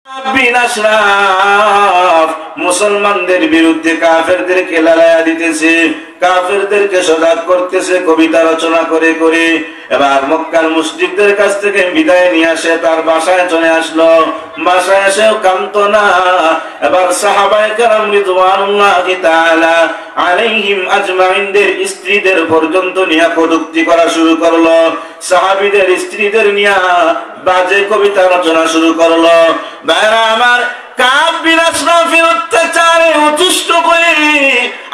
বিন আশরাফ মুসলমানদের বিরুদ্ধে কাফেরদেরকে লড়াইয়া দিতেছে, কাফেরদেরকে সজাগ করতেছে কবিতা রচনা করে করে। এবার মক্কার মুশরিকদের কাছ থেকে বিদায় নিয়ে আসে, তার বাসায় চলে আসলো। বাসায় এসেও কাঁদতো না। এবার সাহাবায়ে কেরাম রিদওয়ানুল্লাহি তাআলা আলাইহিম আজমাইনদের স্ত্রীদের পর্যন্ত নিয়ে কটূক্তি করা শুরু করলো, সাহাবীদের স্ত্রীদের নিয়ে বাজে কবিতা রচনা শুরু করলো। ভাইরা আমার, কাব বিন আশরাফের অত্যাচারে অতিষ্ঠ হয়ে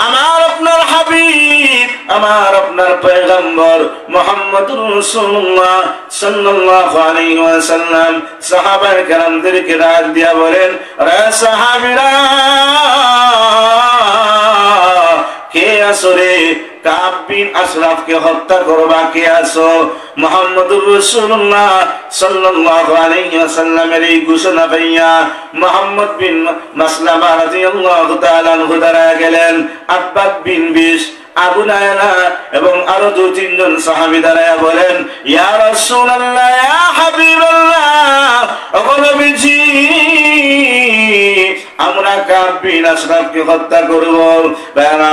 আমার আপনার হাবিব, আমার আপনার পয়গম্বর মুহাম্মদুর রাসূলুল্লাহ সাল্লাল্লাহু আলাইহি ওয়াসাল্লাম সাহাবায়ে কেরামদেরকে ডাক দিয়া বলেন, রে সাহাবীরা, কে আছো রে? কাব বিন আশরাফকে হত্যা করবা কে আছো? মুহাম্মদুর রাসূলুল্লাহ সাল্লাল্লাহু আলাইহি ওয়াসাল্লামের এই ঘোষণা পাইয়া মুহাম্মদ বিন মাসলামা রাদিয়াল্লাহু তাআলা আনহু দাঁড়ায় গেলেন। আব্বাদ বিন বিশ, আবু নায়লা এবং আরো দু তিনজন সাহাবী দাঁড়ায় বলেন, ইয়া রাসূলুল্লাহ, ইয়া হাবিবাল্লাহ, ওগো নবীজি, আমরা কাব বিন আশরাফকে হত্যা করব।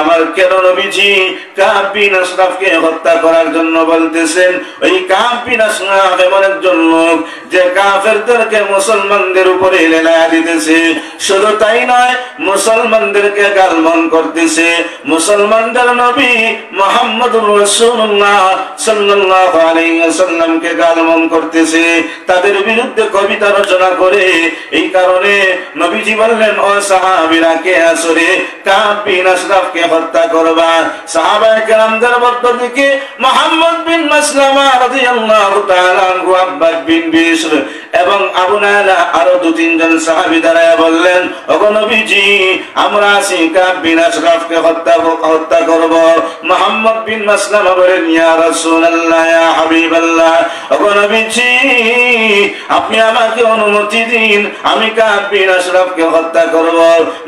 আমার কেন নবীজি কাব বিন আশরাফকে হত্যা করার জন্য বলতেছেন? ওই কাব বিন আশরাফ এমন একজন লোক যে কাফেরদেরকে মুসলমানদের উপরে লেলায়া দিতেছে। শুধু তাই নয়, মুসলমানদেরকে গালমন করতেছে। মুসলমানদের নবী মুহাম্মদুর রাসূলুল্লাহ সাল্লাল্লাহু আলাইহি ওয়াসাল্লামকে গালমন করতেছে, তাদের বিরুদ্ধে কবিতা রচনা করে। এই কারণে নবীজি বললেন, ও সাহাবীরা, কে আসরে কাব বিন আশরাফকে হত্যা করবা? সাহাবায়ে কেরামদের মধ্য থেকে মুহাম্মদ বিন মাসলামা রাদিয়াল্লাহু তাআলা আনহু, আব্বাদ বিন বিশর এবং আবু নায়লা আরো দু তিনজন সাহাবী দাঁড়ায় বললেন, ওগো নবীজি, আমরা আছি কাব বিন আশরাফকে হত্যা করব। মুহাম্মদ বিন মাসলামা বলেন, ইয়া রাসূলুল্লাহ, ইয়া হাবিবাল্লাহ, ওগো নবীজি, আপনি আমাকে অনুমতি দিন, আমি কাব বিন আশরাফকে হত্যা করব।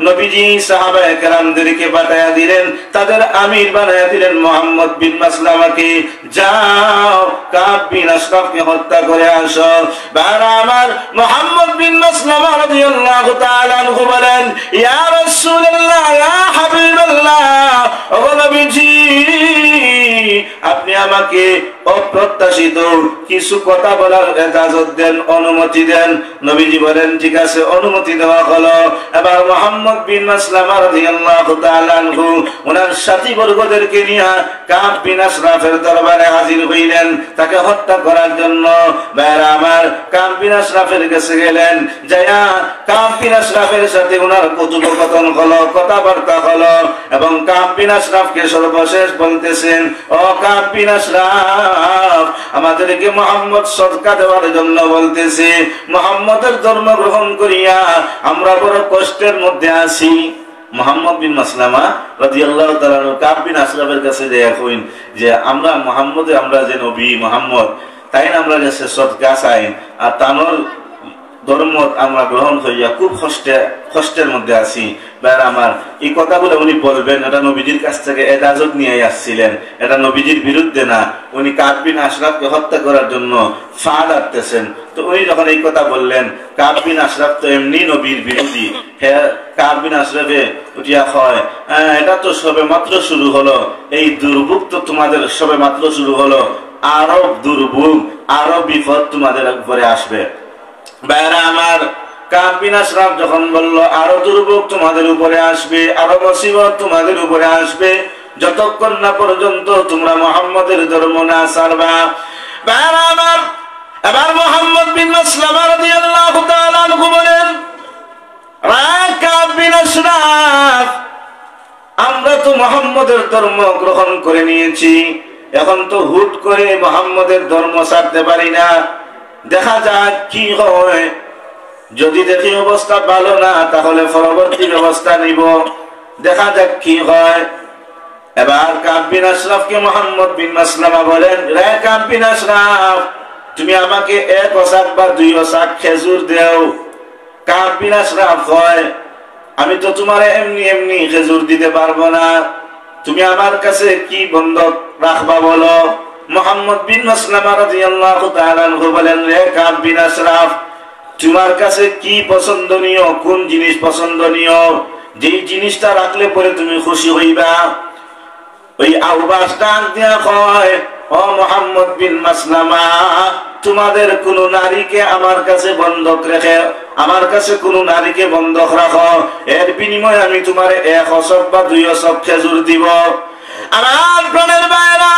নবীজি সাহাবায়ে কেরামদেরকে পাঠায়া দিলেন, তাদের আমির বানায়া দিলেন মুহাম্মদ বিন মাসলামাকে, যাও কাব বিন আশরাফকে হত্যা করে আসো। বারা আমার, মুহাম্মদ বিন মাসলামা রাদিয়াল্লাহু তাআলা আনহু বলেন, ইয়া রাসূলুল্লাহ, ইয়া হাবিবাল্লাহ, ও নবীজি, আপনি আমাকে অপ্রত্যাশিত কিছু কথা বলার ইজাজত দেন, অনুমতি দেন। নবীজি বলেন, ঠিক আছে, অনুমতি দেওয়া হলো। এবার মুহাম্মদ বিন মাসলামা রাদিয়াল্লাহু তাআলা আনহু ওনার সাথীবর্গদেরকে নিয়ে কাব বিন আশরাফের দরবারে হাজির হইলেন তাকে হত্যা করার জন্য। ভাইরা আমার, কাব বিন আশরাফের কাছে গেলেন, যায়া কাব বিন আশরাফের সাথে ওনার কথোপকথন হলো, কথাবার্তা হলো এবং কাব বিন আশরাফকে সর্বশেষ বলতেছেন, ও কাব বিন আশরাফ, আমাদেরকে মুহাম্মদ সদকা দেওয়ার জন্য বলতেছে। মুহাম্মদের ধর্ম গ্রহণ করিয়া আমরা বড় কষ্টের মধ্যে আছি। মুহাম্মদ বিন মাসলামা রাদিয়াল্লাহু তাআলা কাব বিন আশরাফের কাছে যায় কইন যে আমরা মুহাম্মদে, আমরা যে নবী মুহাম্মদ, তাই আমরা কাছে সদকা চাই, আর তানোর ধর্ম আমরা গ্রহণ করিয়া খুব কষ্টের মধ্যে আছি। ভাইরা আমার, এই কথাগুলো উনি বলবেন, এটা নবীজির কাছ থেকে ইজাজত নিয়ে আসছিলেন, এটা নবীজির বিরুদ্ধে না। উনি কাব বিন আশরাফকে হত্যা করার জন্য ফাঁদ আনতেছেন। তো উনি যখন এই কথা বললেন, কাব বিন আশরাফ তো এমনি নবীর বিরোধী। কাব বিন আশরাফে উঠিয়া হয়, এটা তো সবে মাত্র শুরু হলো, এই দুর্ভোগ তো তোমাদের সবে মাত্র শুরু হলো, আরো দুর্ভোগ, আরো বিপদ তোমাদের উপরে আসবে। ভাইরা আমার, কাব বিন আশরাফ যখন বলল আরো দুর্ভোগ তোমাদের উপরে আসবে, আরো মুসিবত তোমাদের উপরে আসবে, যতক্ষণ না পর্যন্ত তোমরা মুহাম্মদের ধর্ম না ছাড়বা। ভাইরা আমার, এবার মুহাম্মদ বিন মাসলামা রাদিয়াল্লাহু তাআলা আনহু বলেন, কাব বিন আশরাফ, আমরা তো মুহাম্মদের ধর্ম গ্রহণ করে নিয়েছি, এখন তো হুট করে মুহাম্মদের ধর্ম ছাড়তে পারি না। দেখা যাক কি হয়, যদি দেখি অবস্থা ভালো না, তাহলে পরবর্তী ব্যবস্থা নিব, দেখা যাক কি হয়। এবার কাব বিন আশরাফকে মুহাম্মদ বিন মাসলামা বলেন, রে কাব বিন আশরাফ, তুমি আমাকে এক ওসাক বা দুই ওসাক খেজুর দেও। কাব বিন আশরাফ হয়, আমি তো তোমারে এমনি এমনি খেজুর দিতে পারবো না, তুমি আমার কাছে কি বন্ধক রাখবা বলো। মুহাম্মদ বিন মাসলামা রাদিয়াল্লাহু তাআলা আনহু বলেন, রে কাব বিন আশরাফ, তোমার কাছে কি পছন্দনীয়, কোন জিনিস পছন্দনীয়, যেই জিনিসটা রাখলে পরে তুমি খুশি হইবা। ওই আউবাস ডাক দিয়া কয়, ও মুহাম্মদ বিন মাসলামা, তোমাদের কোন নারীকে আমার কাছে বন্ধক রেখে, আমার কাছে কোন নারীকে বন্ধক রাখো, এর বিনিময়ে আমি তোমার 1 অসব বা 2 অসব খেজুর দিব। আমার প্রাণের ভাইরা,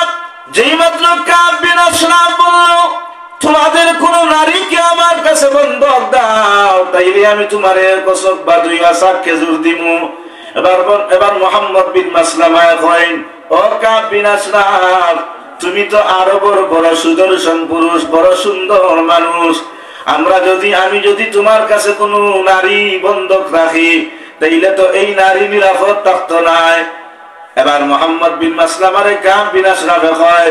যেই মাত্র কাব বিন আশরাফ বলল তোমাদের কোন নারীকে আমার কাছে বন্ধক দাও, তাইলে আমি তোমার 1 অসব বা 2 অসব খেজুর দিব। এবার মুহাম্মদ বিন মাসলামা কয়, ও কাব বিন আশরাফ, তুমি তো আরবের বড় সুদর্শন পুরুষ, বড় সুন্দর মানুষ, আমি যদি তোমার কাছে কোন নারী বন্ধক রাখি, তাইলে তো এই নারী নিরাপদ থাকতো নাই। এবার মুহাম্মদ বিন মাসলামারে কাব বিন আশরাফে কয়,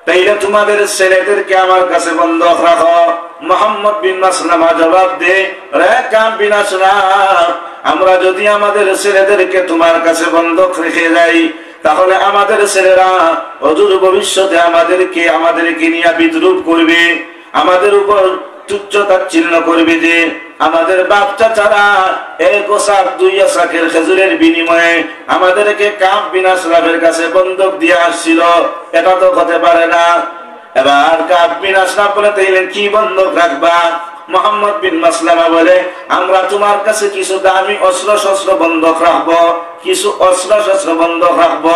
তাইলে তোমাদের ছেলেদেরকে আমার কাছে বন্ধক রাখো। মুহাম্মদ বিন মাসলামা জবাব দে, রে কাব বিন আশরাফ, আমরা যদি আমাদের ছেলেদেরকে তোমার কাছে বন্ধক রেখে যাই, তাহলে আমাদের ছেলেরা অদূর ভবিষ্যতে আমাদেরকে নিয়ে বিদ্রুপ করবে, আমাদের উপর তুচ্ছ তাচ্ছিল্য করবে যে আমাদের বাপ চাচারা 1 অসাক 2 অসাকের খেজুরের বিনিময়ে আমাদেরকে কাব বিন আশরাফের কাছে বন্ধক দিয়ে আসছিল, এটা তো হতে পারে না। এবার কাব বিন আশরাফ বলে, তাইলেন কি বন্ধক রাখবা? মুহাম্মদ বিন মাসলামা বলে, আমরা তোমার কাছে কিছু দামি অস্ত্র শস্ত্র বন্ধক রাখবো, কিছু অস্ত্র শস্ত্র বন্ধক রাখবো।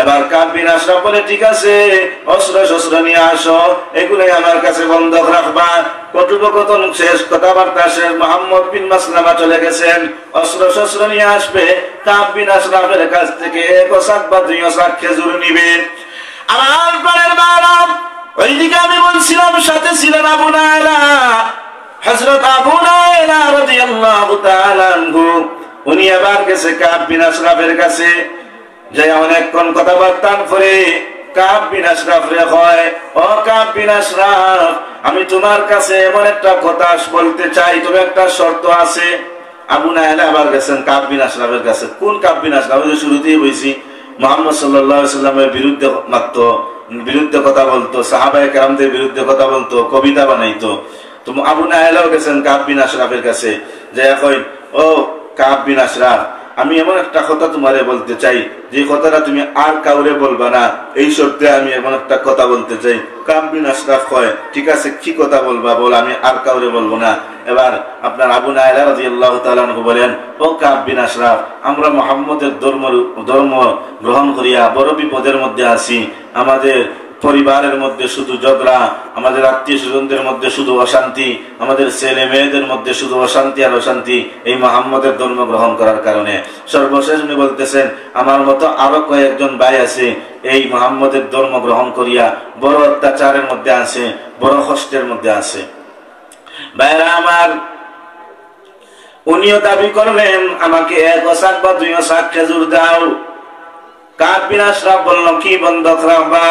এবার কাব বিন আশরাফ বলে, ঠিক আছে, অস্ত্র শস্ত্র নিয়ে আসো, এগুলোই আমার কাছে বন্ধক রাখবা। কথোপকথন শেষ, কথাবার্তা শেষ, মুহাম্মদ বিন মাসলামা চলে গেছেন, অস্ত্র শস্ত্র নিয়ে আসবে। কাব বিন আশরাফের কাছ থেকে 1 অসাক বা 2 অসাক খেজুর নিবে। আমার প্রাণের ভাইরা, ওইদিকে আমি বলছিলাম সাথে ছিলেন আবু নায়লা, হযরত আবু নায়লা রাদিয়াল্লাহু তাআলা আনহু। উনি আবার গেছে কাব বিন আশরাফের কাছে, যে অনেকক্ষণ কথাবার্তা পরে কাব বিন আশরাফ রে কয়, ও কাব বিন আশরাফ, আমি তোমার কাছে এমন একটা কথা বলতে চাই, তবে একটা শর্ত আছে। আবু নায়লা আবার গেছেন কাব বিন আশরাফের কাছে। কোন কাব বিন আশরাফ? শুরুতেই বলছি, মুহাম্মদ সাল্লাল্লাহু আলাইহি ওয়াসাল্লামের বিরুদ্ধে কথা বলতো, সাহাবায়ে কেরামদের বিরুদ্ধে কথা বলতো, কবিতা বানাইতো। তো আবু নায়লাও গেছেন কাব বিন আশরাফের কাছে, যে কই, ও কাব বিন আশরাফ, আমি এমন একটা কথা তোমারে বলতে চাই, যে কথাটা তুমি আর কাউরে বলবা না, এই শর্তে আমি এমন একটা কথা বলতে চাই। কাব বিন আশরাফ কয়, ঠিক আছে, কি কথা বলবা বল, আমি আর কাউরে বলবো না। এবার আপনার আবু নায়লা রাদিয়াল্লাহু তাআলা আনহু বলেন, ও কাব বিন আশরাফ, আমরা মুহাম্মদের ধর্ম গ্রহণ করিয়া বড় বিপদের মধ্যে আছি। আমাদের পরিবারের মধ্যে শুধু ঝগড়া, আমাদের আত্মীয় স্বজনদের মধ্যে শুধু অশান্তি, আমাদের ছেলে মেয়েদের মধ্যে শুধু অশান্তি আর অশান্তি, এই মুহাম্মদের ধর্ম গ্রহণ করার কারণে। সর্বশেষ উনি বলতেছেন, আমার মতো আরো কয়েকজন ভাই আছে, এই মুহাম্মদের ধর্ম গ্রহণ করিয়া বড় অত্যাচারের মধ্যে আছে, বড় কষ্টের মধ্যে আছে। ভাইরা আমার, উনিও দাবি করলেন, আমাকে 1 অসাক বা 2 অসাক খেজুর দাও। কাব বিন আশরাফ বলল, কি বন্ধক রাখবা?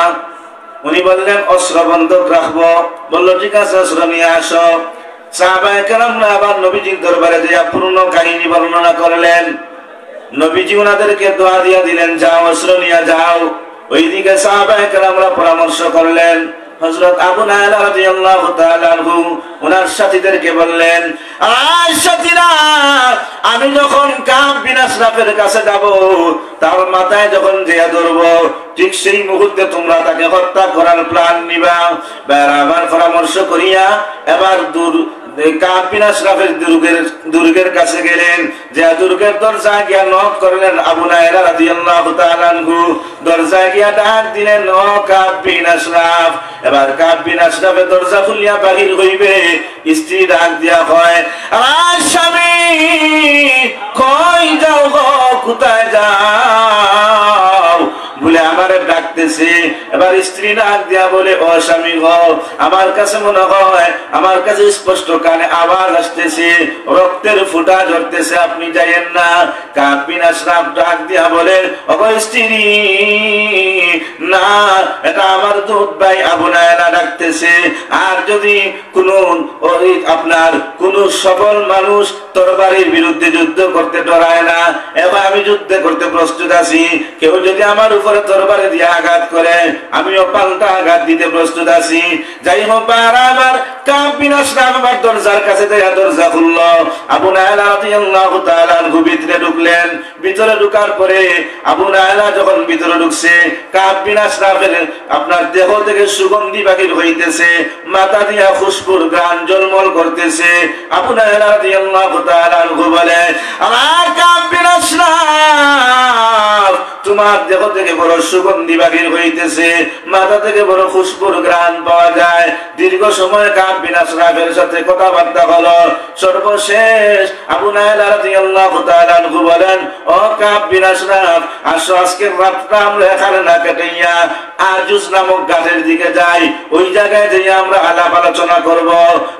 উনি বললেন, অস্ত্র বন্ধক রাখবো। বলল, ঠিক আছে, অস্ত্র নিয়ে আসো। সাহাবায়ে কেরামরা আবার নবীজির দরবারে যাইয়া পূর্ণ কাহিনী বর্ণনা করলেন। নবীজি ওনাদেরকে দোয়া দিয়া দিলেন, যাও অস্ত্র নিয়ে যাও। ওইদিকে সাহাবায়ে কেরামরা পরামর্শ করলেন। হযরত আবু নায়লা রাদিয়াল্লাহু তাআলা আনহু ওনার সাথীদেরকে বললেন, আয় সাথীরা, আমি যখন কাব বিন আশরাফের কাছে যাব, তার মাথায় যখন জিয়া ধরব, ঠিক সেই মুহূর্তে তোমরা তাকে হত্যা করার প্ল্যান নিবা। আমার পরামর্শ করিয়া এবার কাব বিন আশরাফের দুর্গের কাছে গেলেন, যে দুর্গের দরজায় গিয়া নক করলেন। আবু নায়লা রাদিয়াল্লাহু তাআলা আনহু দরজায় গিয়া ডাক দিলেন, ও কাব বিন আশরাফ। এবার কাব বিন আশরাফের দরজা খুলিয়া বাহির হইবে, স্ত্রী ডাক দিয়া কয়, আমার স্বামী, কই যাও গো, কোথায় যাও বলে আমারে ডাকতেছে। এবার স্ত্রী ডাক দিয়া বলে, ও স্বামী গো, আমার কাছে মনে হয়, আমার কাছে স্পষ্ট কানে আওয়াজ আসতেছে, রক্তের ফুটা ঝরতেছে, আপনি যাইয়েন না। কাব বিন আশরাফ ডাক দিয়া বলে, ও স্ত্রী, না, এটা আমার দুধ ভাই আবু নায়লা ডাকতেছে। আর যদি কোন সবল মানুষ তরবারির বিরুদ্ধে যুদ্ধ করতে ডরায় না, এবার আমি যুদ্ধ করতে প্রস্তুত আছি। কেউ যদি আমার উপরে তরবারি দিয়ে আঘাত আঘাত করে, আমিও পাল্টা আঘাত দিতে প্রস্তুত আছি। যাই হোক আমার কাব বিন আশরাফ আমার দরজার কাছে দরজা খুলল। আবু নায়লা রাদিয়াল্লাহু তাআলা আনহু ভিতরে ঢুকলেন। ভিতরে ঢোকার পরে আবু নায়লা যখন ভিতরে ঢুকছে, কাব বিন আশরাফের আপনার দেহ থেকে সুগন্ধি বাহির হইতেছে, মাথা দিয়া খুশবুর গান জলমল করতেছে। আবু নায়লা রাদিয়াল্লাহু তাআলা আনহু বলে, আমার কাব বিন আশরাফ, তোমার দেহ থেকে বড় সুগন্ধি বাহির হইতেছে, মাথা থেকে বড় খুশবুর গান পাওয়া যায়। দীর্ঘ সময় কাব বিন আশরাফের সাথে কথাবার্তা হলো। সর্বশেষ আবু নায়লা রাদিয়াল্লাহু তাআলা আনহু বলেন, ও কাব বিন আশরাফ, আসো আজকের রাতটা আমরা এখানে না কাটাইয়া আজুজ নামক ঘাটের দিকে যাই, ওই জায়গায় যেয়ে আমরা আলাপ আলোচনা করব।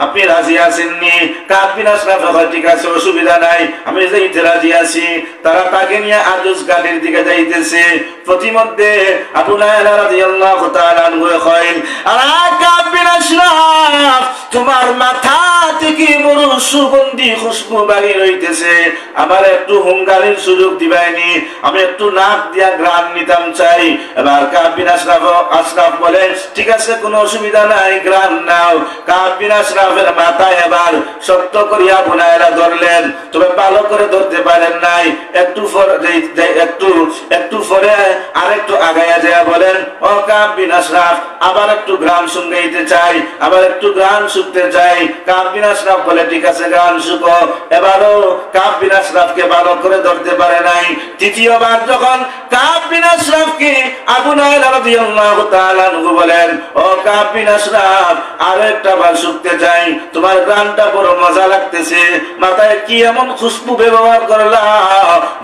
আপনি রাজি আছেননি? কাব বিন আশরাফ বলে, ঠিক আছে, অসুবিধা নাই, আমি যাইতে রাজি আছি। তারা তাকে নিয়ে আজুজ ঘাটের দিকে যাইতেছে। প্রতিমধ্যে আবু নায়লা রাদিয়াল্লাহু তাআলা আনহু কইল, আরে কাব বিন আশরাফ, তোমার মাথা থেকে বড় সুগন্ধি খুশবু বাহির হইতেছে, আমার একটু হুঙ্কারির সুযোগ দিবাইনি, আমি একটু নাক দিয়া ঘ্রাণ নিতাম চাই। এবার কাব বিন আশরাফ বলে, ঠিক আছে, কোনো অসুবিধা নাই, ঘ্রাণ নাও। কাব বিন আশরাফের মাথায় এবার শক্ত করিয়া আবু নায়লা ধরলেন, তবে ভালো করে ধরতে পারেন নাই। একটু পরে আরেকটু আগাইয়া যায় বলেন, ও কাব বিন আশরাফ, আবার একটু ঘ্রাণ শুঙ্গাইতে চাই, আবার একটু ঘ্রাণ শুকতে চাই। কাব বিন আশরাফ বলে, ঠিক আছে, ঘ্রাণ শুকো। এবারও কাব বিন আশরাফকে ভালো করে ধরতে পারে নাই। তৃতীয়বার যখন কাব বিন আশরাফকে আবু নায়লা রাদিয়াল্লাহু তাআলা আনহু বলেন, ও কাব বিন আশরাফ, আরো একটা বার শুকতে চাই, তোমার ঘ্রাণটা বড় মজা লাগতেছে, মাথায় কি এমন খুশবু ব্যবহার করলা,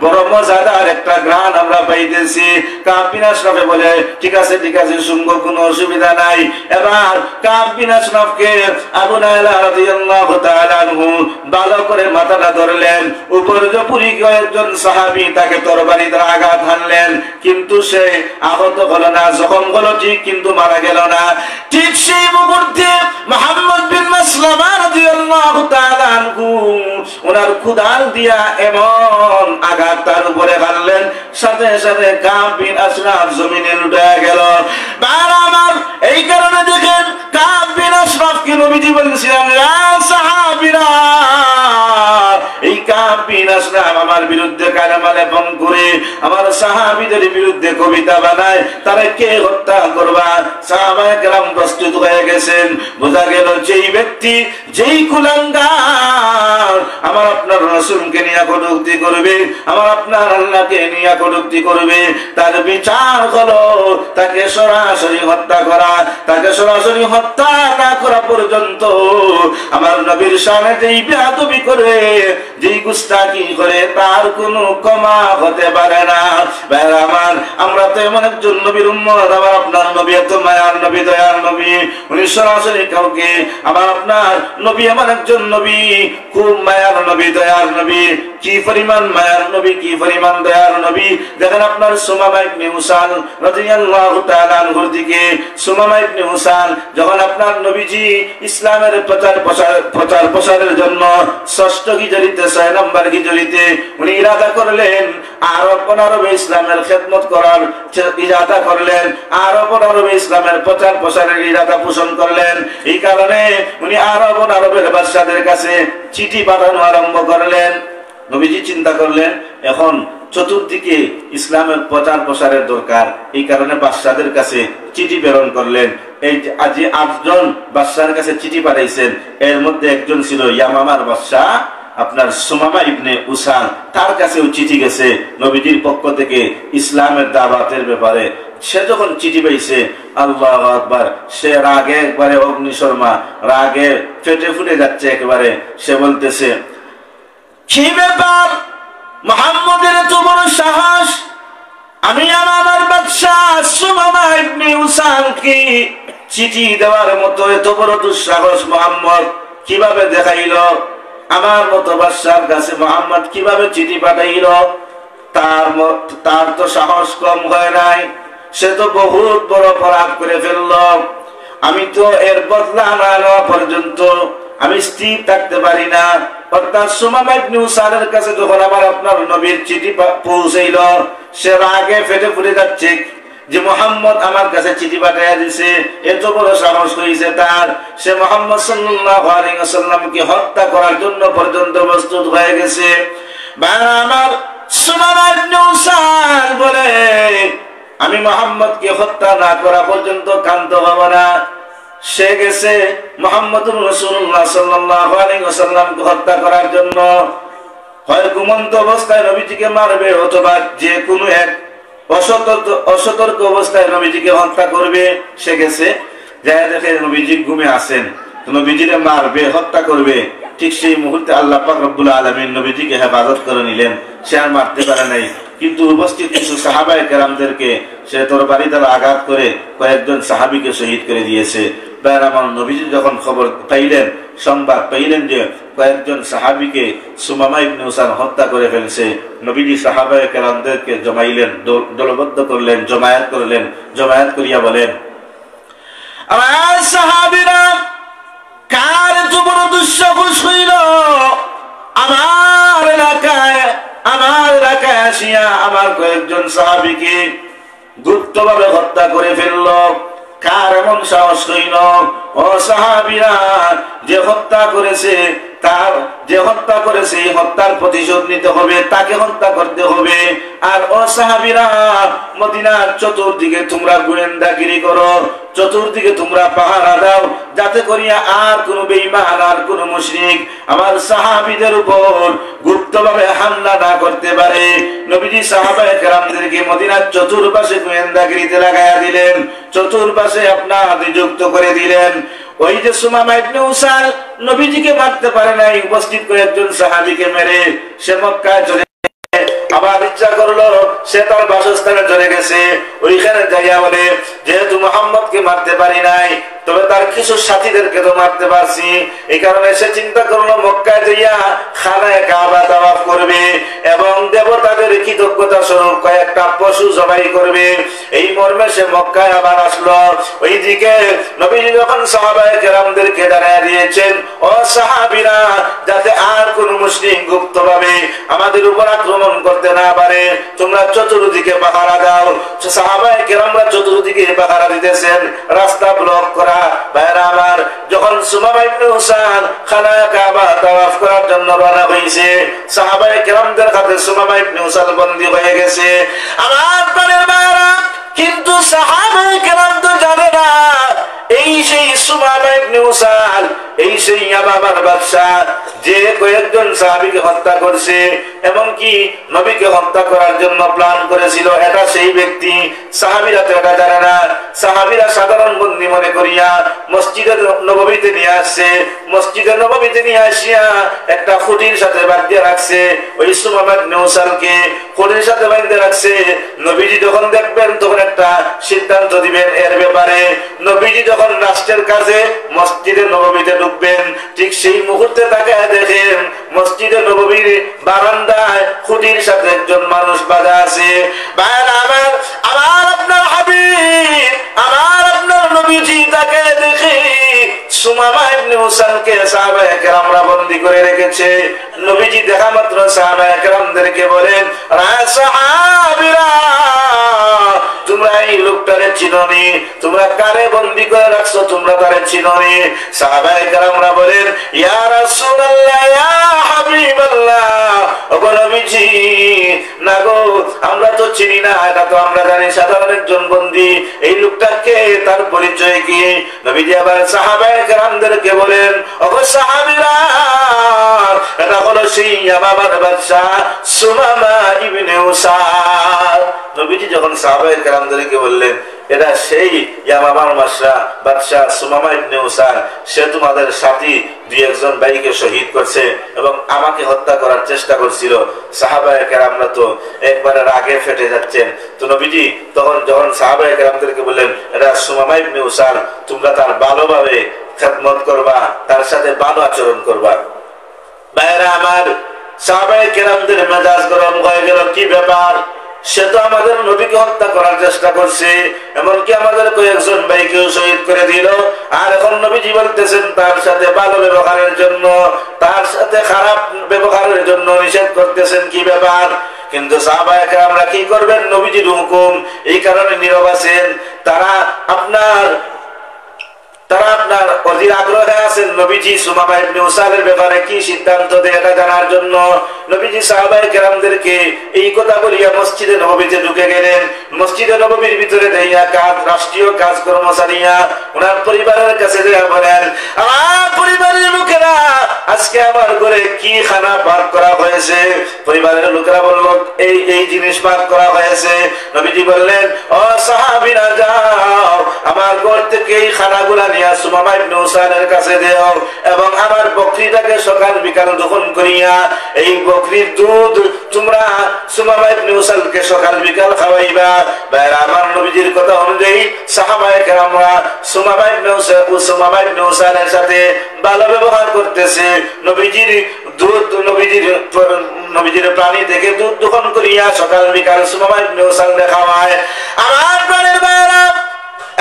বড় মজাদার একটা ঘ্রাণ আমরা পাইতেছি। কাব বিন আশরাফে বলে, ঠিক আছে, ঠিক আছে, শুনবো, কোনো অসুবিধা নাই। এবার কাব বিন আশরাফকে আবু নায়লা রাদিয়াল্লাহু তাআলা আনহু ভালো করে মাথাটা ধরলেন। উপর্যুপরি কয়েকজন সাহাবী তাকে তরবারি দ্বারা আঘাত হানলেন, কিন্তু সে আহত হলো না, জখম হলো ঠিক, কিন্তু মারা গেল না। ঠিক সেই মুহূর্তে মুহাম্মদ বিন মাসলামা রাদিয়াল্লাহু তাআলা আনহু ওনার কুদাল দিয়া এমন আঘাত তার উপরে হানলেন, সাথে সাথে কাব বিন আশরাফ জমিনে লুটিয়ে গেল। আমার এই কারণে দেখেন, কাব বিন আশরাফকে নবীজি বলেছিলেন, সাহাবীরা, এই কাব বিন আশরাফ আমার বিরুদ্ধে কালেমা লেপন করে আমার সাহাবীদের বিরুদ্ধে কবিতা বানায়, তারা কে হত্যা করবা? সাহাবায়ে কেরাম প্রস্তুত হয়ে গেছেন। বোঝা গেল, যেই ব্যক্তি, যেই কুলাঙ্গার আমার আপনার রাসূলকে নিয়ে কটূক্তি করবে, আমার আপনার আল্লাহকে নিয়ে কটূক্তি করবে, তার বিচার হলো তাকে সরাসরি হত্যা করা। তাকে সরাসরি হত্যা না করা পর্যন্ত আমার নবীর সামনে যেই বেয়াদবি করে, যেই গুস্তাখি করে, তার কোনো ক্ষমা হতে পারে না। ভাইরা আমার, আমরা তো এমন একজন নবীর উম্মত, আমার আপনার নবী এত মায়ার নবী, দয়ার নবী, উনি সরাসরি কাউকে, আমার আপনার নবী এমন একজন নবী, খুব মায়ার নবী, দয়ার নবী। কি পরিমাণ মায়ার নবী, কি পরিমাণ দয়ার নবী! দেখেন আপনার সুমামা ইবনে উসাল রাদিয়াল্লাহু তাআলা আনহুর দিকে, সুমামা ইবনে উসাল যখন আপনার নবীজি ইসলামের প্রচার প্রসারের জন্য ৬ষ্ঠ হিজরিতে, ৬ নম্বর হিজরিতে উনি ইরাদা করলেন আরব অনারবে ইসলামের খেদমত করার ইরাদা করলেন, আরব অনারবে ইসলামের প্রচার প্রসারের ইরাদা পোষণ করলেন। এই কারণে উনি আরব অনারবের বাদশাদের কাছে চিঠি পাঠানো আরম্ভ করলেন। নবীজি চিন্তা করলেন, এখন চতুর্দিকে ইসলামের প্রচার প্রসারের দরকার, এই কারণে বাদশাদের কাছে চিঠি প্রেরণ করলেন। এই আজ ৮ জন বাদশার কাছে চিঠি পাঠাইছেন, এর মধ্যে একজন ছিল ইয়ামামার বাদশাহ আপনার সুমামা ইবনে উসাল, তার কাছেও চিঠি গেছে নবীজির পক্ষ থেকে ইসলামের দাওয়াতের ব্যাপারে। সে যখন চিঠি পাইছে, আল্লাহু আকবার, সে রাগে একবারে অগ্নিশর্মা, রাগে ফেটে ফুটে যাচ্ছে একেবারে। সে বলতেছে, কি ব্যাপার, মুহাম্মদের এত বড় সাহস, আমি আমার বাদশা সুমামা ইবনে উসালকে চিঠি দেওয়ার মতো এত বড় দুঃসাহস মুহাম্মদ কিভাবে দেখাইলো? আমার মতো বাদশার কাছে মুহাম্মদ কিভাবে চিঠি পাঠাইলো? তার তো সাহস কম হয় নাই, সে তো বহুত বড় অপরাধ করে ফেললো। আমি তো এর বদলা না নেওয়া পর্যন্ত আমি স্থির থাকতে পারি না। অর্থাৎ সুমামা ইবনে উসালের কাছে যখন আমার আপনার নবীর চিঠি পৌঁছাইল, সে রাগে ফেটে ফুটে যাচ্ছে। যে মুহাম্মদ আমার কাছে চিঠি পাঠিয়ে দিয়েছে, এত বড় সাহস হয়েছে তার, সে মুহাম্মদ সাল্লাল্লাহু আলাইহি ওয়াসাল্লামকে হত্যা করার জন্য পর্যন্ত প্রস্তুত হয়ে গেছে। আমার সুমামা ইবনে উসাল বলে, আমি মুহাম্মদকে হত্যা না করা পর্যন্ত ক্ষান্ত হব না। সে গেছে মুহাম্মদুর রাসূলুল্লাহ সাল্লাল্লাহু আলাইহি ওয়াসাল্লামকে হত্যা করার জন্য। হয় ঘুমন্ত অবস্থায় নবীজিকে মারবে, অথবা যে কোনো এক অসতর্ক অবস্থায় নবীজিকে হত্যা করবে। সে গেছে, যাই দেখে নবীজি ঘুমে আছেন, নবীজিকে মারবে, হত্যা করবে। ঠিক সেই মুহূর্তে আল্লাহ পাক রব্বুল আলামিন নবীজিকে হেফাজত করে নিলেন। সে আর মারতে পারে নাই, কিন্তু উপস্থিত কিছু সাহাবায়ে কেরামদেরকে সে তরবারি দ্বারা আঘাত করে কয়েকজন সাহাবীকে শহীদ করে দিয়েছে। আমার নবীজি যখন খবর পাইলেন, সংবাদ পাইলেন যে কয়েকজন সাহাবীকে সুমামা ইবনে উসাল হত্যা করে ফেলছে, নবীজি সাহাবায়ে কেরামদেরকে জমাইলেন, দলবদ্ধ করলেন, জমায়েত করলেন। জমায়েত করিয়া বলেন, আমার সাহাবীরা কার এত বড় দুঃসাহস হইল আমার এলাকায় আসিয়া আমার কয়েকজন সাহাবীকে গুপ্তভাবে হত্যা করে ফেলল? কার এমন সাহস হইল? ও সাহাবীরা, যে হত্যা করেছে এই হত্যার প্রতিশোধ নিতে হবে, তাকে হত্যা করতে হবে। আর ও সাহাবীরা, মদিনার চতুর্দিকে তোমরা গোয়েন্দাগিরি করো, চতুর্দিকে তোমরা পাহারা দাও, যাতে করিয়া আর কোন বেঈমান আর কোন মুশরিক আমার সাহাবীদের উপর গুপ্তভাবে হামলা না করতে পারে। নবীজি সাহাবায়ে কেরামদেরকে মদিনার চতুর্পাশে গোয়েন্দাগিরিতে লাগাইয়া দিলেন, চতুর্পাশে আপনার নিযুক্ত করে দিলেন। ওই যে সুমামা ইবনে উসাল নবীজিকে মারতে পারে নাই, উপস্থিত কয়েকজন সাহাবীকে মেরে সে মক্কায় চলে আবার ইচ্ছা করলো সে তার বাসস্থানে চলে গেছে। ওইখানে যাইয়া বলে, যেহেতু মুহাম্মদকে মারতে পারি নাই, তবে তার কিছু সাথীদেরকে তো মারতে পারছি। এই কারণে সে চিন্তা করলো মক্কায় যাইয়া খানায়ে কাবা তাওয়াফ করবে এবং দেবতাদের কৃতজ্ঞতা স্বরূপ কয়েকটা পশু জবাই করবে। এই মর্মে সে মক্কায় আবার আসলো। ওইদিকে নবীজি যখন সাহাবায়ে কেরামদেরকে জানিয়ে দিয়েছেন, ও সাহাবীরা, যাতে আর কোন মুশরিক গুপ্তভাবে আমাদের উপর আক্রমণ করতে না পারে, তোমরা চতুর্দিকে পাহারা দাও। সাহাবায়ে কেরামরা চতুর্দিকে পাহারা দিতেছেন, রাস্তা ব্লক করা। ভাইরা আমার, যখন সুমামা ইবনে উসাল খানায়ে কাবা তাওয়াফ করার জন্য রওনা হইছে, সাহাবায়ে কেরামদের হাতে সুমামা ইবনে উসাল বন্দী হয়ে গেছে। আমার প্রাণের ভাইরা, কিন্তু সাহাবায়ে কেরাম তো জানে না এই সেই সুমামা ইবনে উসাল, এই সেই ইয়ামামার বাদশা যে কয়েকজন সাহাবীকে হত্যা করছে, এমনকি নবীকে হত্যা করার জন্য প্ল্যান করেছিল, এটা সেই ব্যক্তি। সাহাবীরা তো এটা জানে না। সাহাবীরা সাধারণ বন্দী মনে করিয়া মসজিদে নববীতে নিয়ে আসছে। মসজিদে নববীতে নিয়ে আসিয়া একটা খুঁটির সাথে বাঁধিয়ে রাখছে। ওই সুমামা ইবনে উসালকে খুঁটির সাথে বাঁধিয়ে রাখছে। নবীজি যখন দেখবেন তখন একটা সিদ্ধান্ত দিবেন এর ব্যাপারে। নবীজি যখন রাষ্ট্রের কাজে মসজিদে নববীতে ঢুকবেন, ঠিক সেই মুহূর্তে তাকে দেখেন মসজিদে নববীর বারান্দায় খুঁটির সাথে একজন মানুষ বাঁধা আছে। আমার আপনার হাবিব, আমার আপনার নবীজি তাকে দেখে সুমামা ইবনে উসালকে সাহাবায়ে কেরামরা বন্দী করে রেখেছে। নবীজি দেখা মাত্র সাহাবায়ে কেরামদেরকে বলেন, সাহাবীরা, তোমরা এই লোকটারে চিনোনি? তোমরা কারে বন্দী করে রাখছো? তোমরা তারে চিনোনি? সাহাবায়ে কেরামরা বলেন, ইয়া রাসূলুল্লাহ, ইয়া হাবিবাল্লাহ, ওগো নবীজি, না গো, আমরা তো চিনি না, এটা তো আমরা জানি সাধারণ একজন বন্দী। এই লোকটাকে, তার পরিচয় কি? নবীজি আবার সাহাবায়ে কেরামদেরকে বলেন, ওগো সাহাবীরা, এটা হলো সেই ইয়ামামার বাদশা সুমামা ইবনে উসাল। নবীজি যখন সাহাবায়ে কেরামদেরকে বললেন, এটা সেই ইয়ামামার বাদশা সুমামা ইবনে উসাল, সে তোমাদের সাথী দুই একজন ভাইকে শহীদ করছে এবং আমাকে হত্যা করার চেষ্টা করছিল। সাহাবায়ে কেরামরা তো একবারে রাগে ফেটে যাচ্ছেন। তো নবীজি তখন যখন সাহাবায়ে কেরামদেরকে বললেন, এটা সুমামা ইবনে উসাল, তোমরা তার ভালোভাবে খেদমত করবা, তার সাথে ভালো আচরণ করবা। ভাইরা আমার, সাহাবায়ে কেরামদের মেজাজ গরম হয়ে গেল। কি ব্যাপার? সে তো আমাদের নবীকে হত্যা করার চেষ্টা করছে, এমনকি আমাদের কয়েকজন ভাইকেও শহীদ করে দিল। আর এখন নবীজি বলতেছেন তার সাথে ভালো ব্যবহারের জন্য, তার সাথে খারাপ ব্যবহারের জন্য নিষেধ করতেছেন, কি ব্যাপার? কিন্তু সাহাবায়ে কেরামরা কি করবেন? নবীজির হুকুম, এই কারণে নীরব আছেন। তারা আপনার অধীর আগ্রহে আছেন নবীজি সুমামা ইবনে উসালের ব্যাপারে কি সিদ্ধান্ত দেয় এটা জানার জন্য। নবীজি সাহাবায়ে কেরামদেরকে এই কথা বলিয়া মসজিদে নববীতে ঢুকে গেলেন। মসজিদে নববীর ভিতরে দেইয়া রাষ্ট্রীয় কাজকর্ম সারিয়া ওনার পরিবারের কাছে দেয়া বলেন, আমার পরিবারের লোকেরা, আজকে আমার ঘরে কি খানা পাক করা হয়েছে? পরিবারের লোকেরা বলল, এই জিনিস পাক করা হয়েছে। নবীজি বললেন, ও সাহাবীরা, যাও আমার ঘর থেকে এই খানাগুলা নিয়ে সুমামা ইবনে উসালের কাছে দেও, এবং আমার বকরিটাকে সকাল বিকাল দহন করিয়া এই বকরির দুধ তোমরা সুমামা ইবনে উসালকে সকাল বিকাল খাওয়াইবা। ভাইরা আমার, নবীজির কথা অনুযায়ী সাহাবায়ে কেরামরা সুমামা ইবনে উসালের সাথে ভালো ব্যবহার করতেছে। নবীজির দুধ, নবীজির প্রাণী থেকে দুধ দহন করিয়া সকাল বিকাল সুমামা ইবনে উসালকে খাওয়ায়। আমার প্রাণের ভাইরা,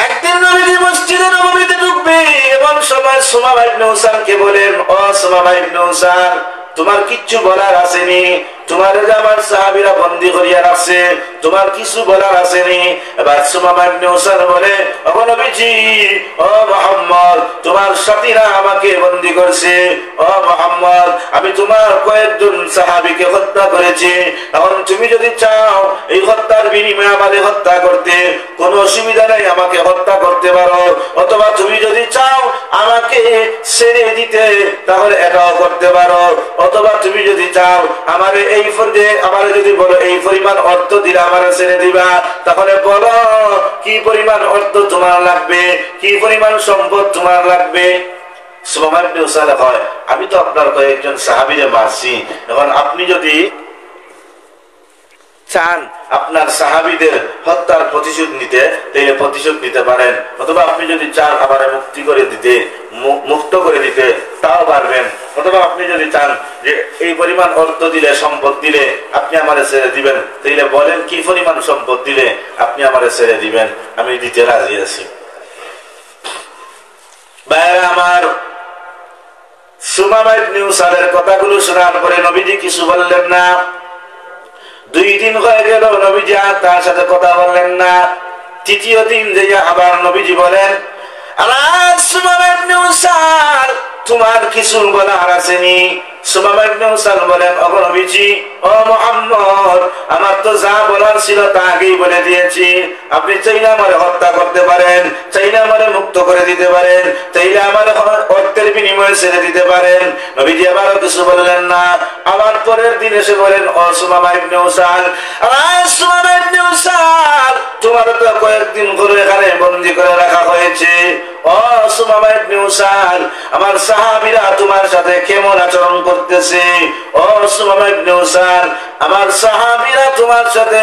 একদিন নবীজি মসজিদে নববীতে ঢুকবে, এমন সময় সুমামা ইবনে উসালকে বলেন, ও সুমামা ইবনে উসাল, তোমার কিচ্ছু বলার আসেনি? তোমার যে আমার সাহাবীরা বন্দী করিয়া রাখছে, তোমার কিছু বলার আসেনি? এবার সুমামা ইবনে উসাল বলে, ও নবীজি, ও মুহাম্মদ, তোমার সাথীরা আমাকে বন্দী করছে। ও মুহাম্মদ, আমি তোমার কয়েকজন সাহাবীকে হত্যা করেছি। এখন তুমি যদি চাও এই হত্যার বিনিময়ে আমাকে হত্যা করতে, কোনো অসুবিধা নেই, আমাকে হত্যা করতে পারো। অথবা তুমি যদি চাও আমাকে ছেড়ে দিতে, তাহলে এটাও করতে পারো। অথবা তুমি যদি চাও আমারে এই পর্যায়ে আমারে যদি বলো এই পরিমাণ অর্থ দিলে আমারে ছেড়ে দিবা, তাহলে বলো কি পরিমাণ অর্থ তোমার লাগবে, কি পরিমাণ সম্পদ তোমার লাগবে। সুমামা ইবনে উসাল হয়, আমি তো আপনার কয়েকজন সাহাবীরে মারছি, এখন আপনি যদি চান আপনার সাহাবীদের হত্যার প্রতিশোধ নিতে, তাহলে প্রতিশোধ নিতে পারেন। অথবা আপনি যদি চান আমার মুক্ত করে দিতে, তাও পারবেন। অথবা আপনি যদি চান যে এই পরিমাণ অর্থ দিলে, সম্পদ দিলে আপনি আমারে ছেড়ে দিবেন, তাহলে বলেন কি পরিমাণ সম্পদ দিলে আপনি আমারে ছেড়ে দিবেন, আমি দিতে রাজি আছি। ভাইরা আমার, সুমামা ইবনে উসালের কথাগুলো শোনার পরে নবীজি কিছু বললেন না। 2 দিন হয়ে গেল, নবীজি আর তার সাথে কথা বললেন না। তৃতীয় দিন যে আবার নবীজি বলেন, আল্লাহ সুমামা ইবনে উসাল, তোমার কিছু বলার আসেনি? সুমামা ইবনে উসাল বলেন, ও নবীজি, ও মুহাম্মদ, আমার তো যা বলার ছিল তা আগেই বলে দিয়েছি। আপনি চাইলে আমারে হত্যা করতে পারেন, চাইলে আমারে মুক্ত করে দিতে পারেন, চাইলে আমার অর্থের বিনিময়ে ছেড়ে দিতে পারেন। নবীজি আবারও কিছু বললেন না। আবার পরের দিন এসে বলেন, ও সুমামা ইবনে উসাল, সুমামা ইবনে উসাল, তোমার তো কয়েকদিন ধরে এখানে বন্দী করে রাখা হয়েছে। ও সুমামা ইবনে উসাল, আমার সাহাবীরা তোমার সাথে কেমন আচরণ করতেছে? ও সুমামা ইবনে উসাল, আমার সাহাবীরা তোমার সাথে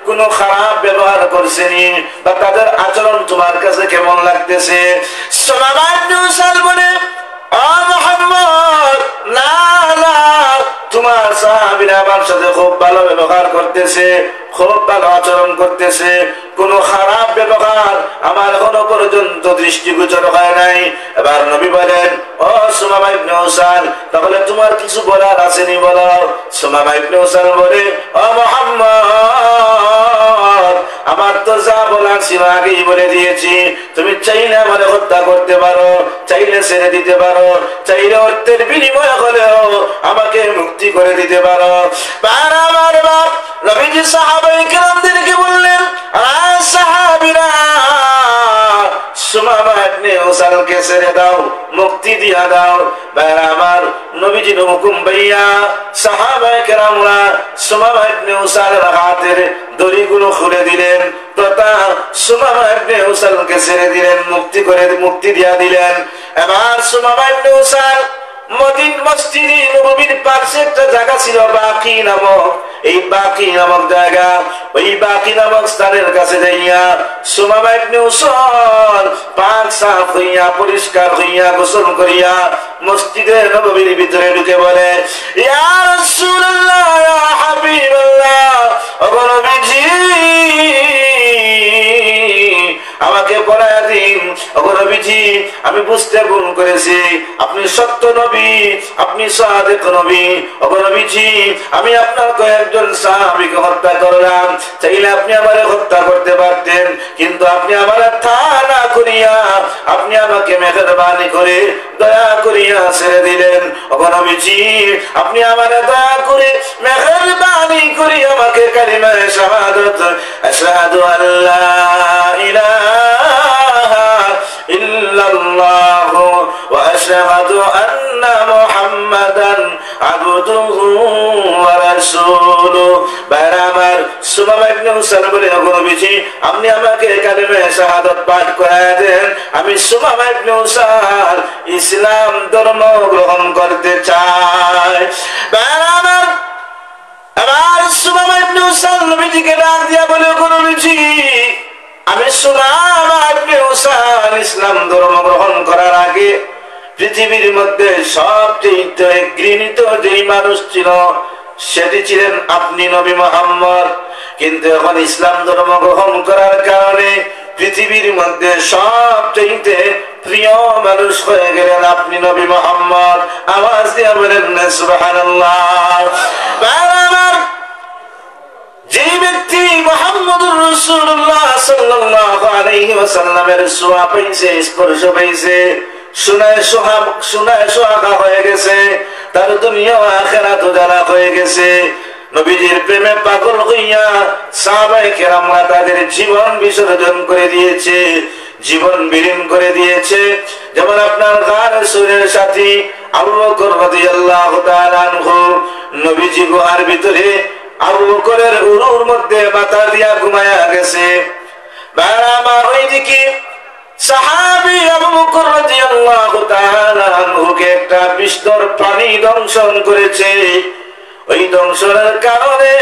কোনো খারাপ ব্যবহার করছেনি, বা তাদের আচরণ তোমার কাছে কেমন লাগতেছে? সুমামা ইবনে উসাল বলে, ও মুহাম্মদ, না না, তোমার সাহাবীরা আমার সাথে খুব ভালো ব্যবহার করতেছে, খুব ভালো আচরণ করতেছে, কোনো খারাপ ব্যবহার আমার এখনো পর্যন্ত দৃষ্টিগোচর হয় নাই। এবার নবী বলেন, ও সুমামা ইবনে উসাল, তাহলে তোমার কিছু বলার আসেনি, বলো। সুমামা ইবনে উসাল বলে, ও মুহাম্মদ, আমার তো যা বলার ছিল আগেই বলে দিয়েছি। তুমি চাইলে আমারে হত্যা করতে পারো, চাইলে ছেড়ে দিতে পারো, চাইলে অর্থের বিনিময়ে হলেও আমাকে মুক্তি করে দিতে পারো। আমার বাপ নবীজি সাহাবায়ে কেরামদেরকে বললেন, সাহাবীরা, সুমামা ইবনে উসালকে ছেড়ে দাও, মুক্তি দিয়া দাও। ভাইরা আমার, নবীজির হুকুম পাইয়া সাহাবায়ে কেরামরা সুমামা ইবনে উসালের হাতের দড়িগুলো খুলে দিলেন, তথা সুমামা ইবনে উসালকে ছেড়ে দিলেন, মুক্তি দিয়া দিলেন। এবার সুমামা ইবনে উসাল মসজিদে নববীর পাশে একটা জায়গা ছিল বাকি নামক, এই বাকি নামক জায়গা, ওই বাকি নামক স্থানের কাছে যাইয়া সুমামা ইবনে উসাল পাক সাফ হইয়া, পরিষ্কার হইয়া, গোসল করিয়া মসজিদে নববীর ভিতরে ঢুকে বলে, ইয়া রাসূলুল্লাহ, ইয়া হাবিবাল্লাহ, ও নবীজি, আমি বুঝতে ভুল করেছি, আপনি সত্য নবী, আপনি সাদিক নবী। ওগো নবীজি, আমি আপনার কয়েকজন সাহাবীকে হত্যা করলাম, চাইলে আপনি আমারে হত্যা করতে পারতেন, কিন্তু আপনি আমারে তা না করিয়া আপনি আমাকে মেহেরবানি করে দয়া করিয়া ছেড়ে দিলেন। ওগো নবীজি, আপনি আমারে দয়া করে মেহেরবানি করে আমাকে কালিমা শাহাদাত আশহাদু আল্লা ইলাহা ইল্লাল্লাহু ওয়া আশহাদু আন্না মুহাম্মাদান আবদুহু ওয়া রাসূলুহু। বাইরে আমার সুমামা ইবনে উসাল বলে, ওগো নবীজি, আপনি আমাকে কালিমা শাহাদাত পাঠ করায় দেন, আমি সুমামা ইবনে উসাল ইসলাম ধর্ম গ্রহণ করতে চাই। বাইরে আমার সুমামা ইবনে উসাল নবীজিকে ডাক দিয়া বলে, ওগো নবীজি, আমি সুমামা ইবনে উসাল ইসলাম ধর্ম গ্রহণ করার আগে পৃথিবীর মধ্যে সবচেয়ে ঘৃণিত যেই মানুষ ছিল সেটি ছিলেন আপনি নবী মুহাম্মদ। কিন্তু এখন ইসলাম ধর্ম গ্রহণ করার কারণে পৃথিবীর মধ্যে সবচেয়ে প্রিয় মানুষ হয়ে গেলেন আপনি নবী মুহাম্মদ। আওয়াজ দিয়ে বলেন সুবহানাল্লাহ। যে ব্যক্তি মুহাম্মদুর রাসূলুল্লাহ সাল্লাল্লাহু আলাইহি ওয়াসাল্লামের ছোঁয়া পাইছে, স্পর্শ পাইছে, শুনায় সোহাগা হয়ে গেছে, তার দুনিয়া আখিরাত উজালা হয়ে গেছে। নবীজির প্রেমে পাগল হইয়া সাহাবায়ে কেরামরা তাদের জীবন বিসর্জন করে দিয়েছে, জীবন বিলীন করে দিয়েছে। যেমন আপনার রাসূলের সাথী আবু বকর রাদিয়াল্লাহু তাআলা আনহু নবীজি গুহার ভিতরে আবু বকরের উরুর মধ্যে মাথা দিয়া ঘুমায়া গেছে। বাবা আমার ওইদিকে সাহাবী আবু বকর রাদিয়াল্লাহু তাআলা আনহুকে একটা বিস্তর পানি দংশন করেছে। ওই দংশনের কারণে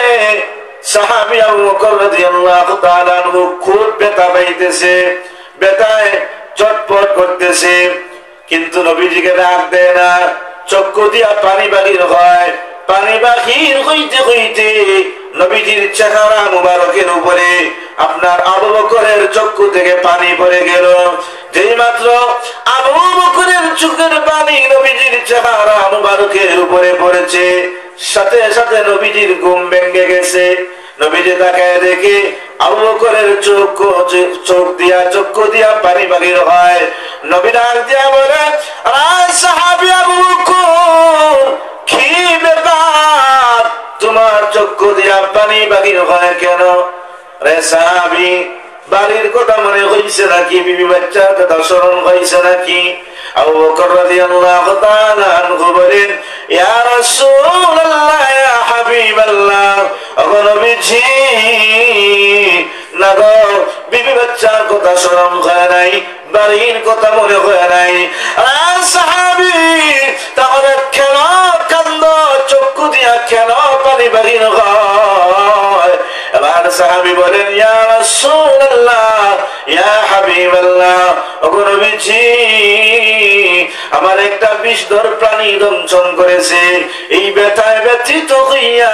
সাহাবী আবু বকর রাদিয়াল্লাহু তাআলা আনহু খুব ব্যথা পাইতেছে, ব্যথায় চটপট করতেছে, কিন্তু নবীজিকে ডাক দেয় না। চক্ষু দিয়া পানি বাহির হয়, পানি বাহির হইতে হইতে নবীজির চেহারা মুবারকের উপরে আপনার আবু বকরের চক্ষু থেকে পানি পড়ে গেল। যেই মাত্র আবু বকরের চোখের পানি নবীজির চেহারা মুবারকের উপরে পড়েছে, সাথে সাথে নবীজির ঘুম ভেঙে গেছে। নবীজি তাকায় দেখে আবু বকরের চক্ষু দিয়া পানি বাহির হয়। নবী ডাক দিয়া বলে, সাহাবী আবু বকর, কি ব্যাপার, তোমার চক্ষু দিয়া পানি বাহির হয় কেন? রে সাহাবী, বাড়ির কথা মনে হইছে নাকি, বিবি বাচ্চার কথা স্মরণ হইছে নাকি? আবু বকর রাদিয়াল্লাহু তাআলা আনহু বলেন, ইয়া রাসূলুল্লাহ, ইয়া হাবিবাল্লাহ, ওগো নবীজি, না গো, বিবি বাচ্চার কথা স্মরণ হয় নাই, বাড়ির কথা মনে হয় নাই। সাহাবী, তাহলে কেন কান্দ, চক্ষু দিয়া কেন পানি বাহির হয়? এবার সাহাবী বলেন, ইয়া রাসূলুল্লাহ, ইয়া হাবিবাল্লাহ, ওগো নবীজি, আমার একটা বিষধর প্রাণী দংশন করেছে, এই ব্যথায় ব্যথিত হইয়া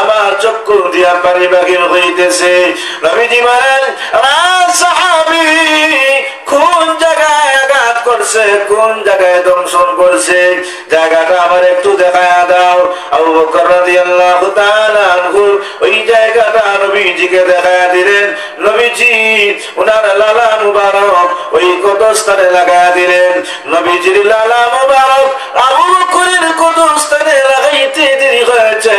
আমার চক্ষু দিয়া পানি বাহির হইতেছে। নবীজি বলেন, সাহাবী, কোন জায়গায় আঘাত করছে, কোন জায়গায় দংশন করছে, জায়গাটা আমার একটু দেখায়া দাও। আবু বকর রাদিয়াল্লাহু তাআলা আনহু ওই জায়গাটা নবীজিকে দেখায়া দিলেন। নবীজি ওনার লালা মুবারক ওই কবরস্থানে লাগায়া দিলেন। নবীজির লালা মুবারক আবু বকরের কবরস্থানে লাগাইতে দেরি হয়েছে,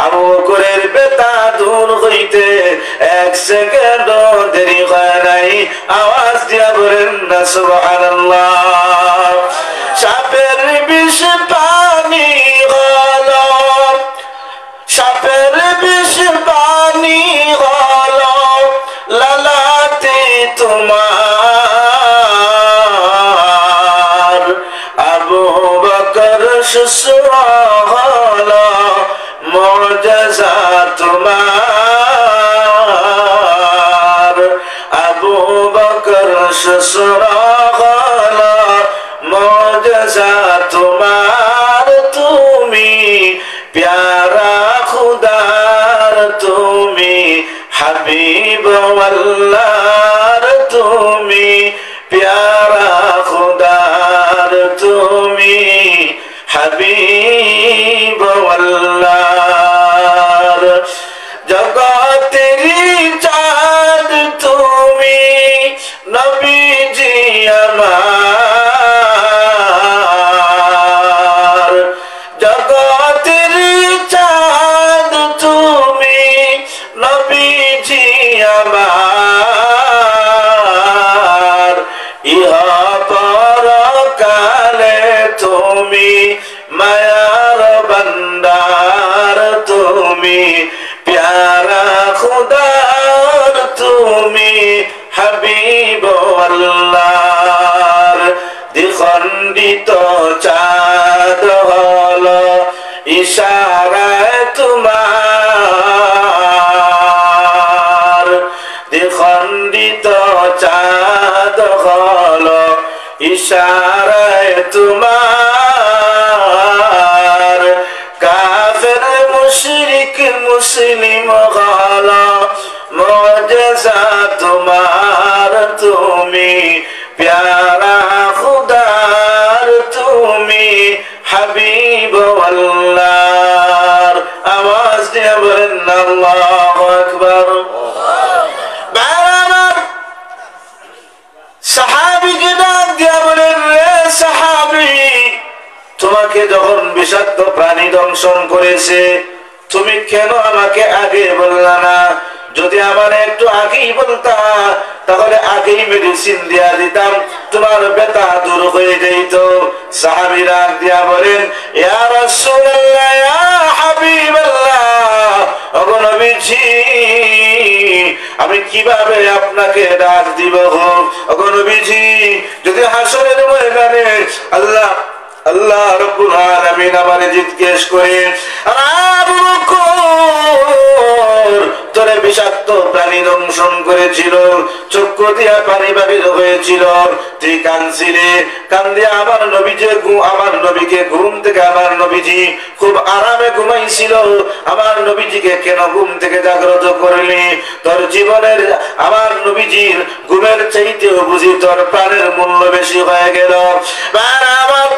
আবু বকরের ব্যথা দূর হইতে 1 সেকেন্ড দেরি হয় নাই। আওয়াজ দিয়া বলেন না সুবহানাল্লাহ। সাপের বিষ পানি হলো, সাপের বিষ পানি হলো লালাতে তোমার, আবু বকর শুশুরা হলো মুআজিজা তোমার, আবু বকর শুশুরা হলো মুআজিজা তোমার, তুমি প্যারা খুদার, তুমি হাবিব আল্লাহর, তুমি প্যারা নবীজি আমার জগতের চাঁদ তুমি নবীজি আমার ইহা পরকালে তুমি মায়ার বান্দার তুমি প্যারা খুদার তুমি হাবিব আল্লাহর দ্বিখণ্ডিত চাঁদ হলো ইশারায় তোমার দ্বিখণ্ডিত চাঁদ হলো ইশারায় তোমার কাফের মুশরিক মুসলিম হলো মুআজিজা তোমার তুমি প্যারা খুদার তুমি হাবিব আল্লাহর আওয়াজ দিয়ে বলেন আল্লাহু আকবার সাহাবীকে ডাক দিয়া বলেন রে সাহাবী তোমাকে যখন বিষাক্ত প্রাণী দংশন করেছে তুমি কেন আমাকে আগে বললা না যদি আমার একটু আগেই বলতা তাহলে আগেই মেডিসিন দিয়া দিতাম তোমার ব্যথা দূর হয়ে যেত সাহাবী ডাক দিয়া বলেন ইয়া রাসূলুল্লাহ ইয়া হাবিবাল্লাহ ওগো নবীজি আমি কিভাবে আপনাকে ডাক দিব ওগো নবীজি যদি হাসরের ময়দানে আল্লাহ রাব্বুল আলামিন আমারে জিজ্ঞেস করে আবু বকর তোরে বিষাক্ত প্রাণী দংশন করেছিল চক্ষু দিয়া পানি বাহির হয়েছিল তুই কাঁদছিলে কান্দে আমার নবীকে ঘুম থেকে আমার নবীজি খুব আরামে ঘুমাইছিল আমার নবীজিকে কেন ঘুম থেকে জাগ্রত করলি তোর জীবনের আমার নবীজির ঘুমের চাইতেও বুঝি তোর প্রাণের মূল্য বেশি হয়ে গেল আমার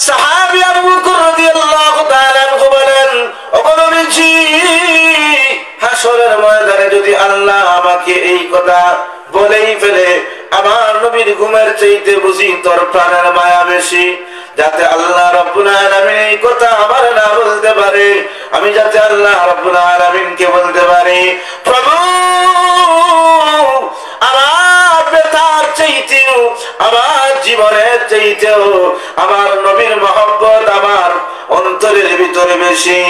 সাহাবী আবু বকর রাদিয়াল্লাহু তাআলা আনহু বলেন ওগো নবীজি হাসরের ময়দানে যদি আল্লাহ আমাকে এই কথা বলেই ফেলে আমার নবীর ঘুমের চাইতে বুঝি তোর প্রাণের মায়া বেশি যাতে আল্লাহ রাব্বুল আলামিন এই কথা আমার না বলতে পারে আমি যাতে আল্লাহ রাব্বুল আলামিনকে বলতে পারি প্রভু আমার ব্যথার চাইতেও আমার জীবনের চাইতেও আমার নবীর মহব্বত আমার অন্তরের ভিতরে বেশি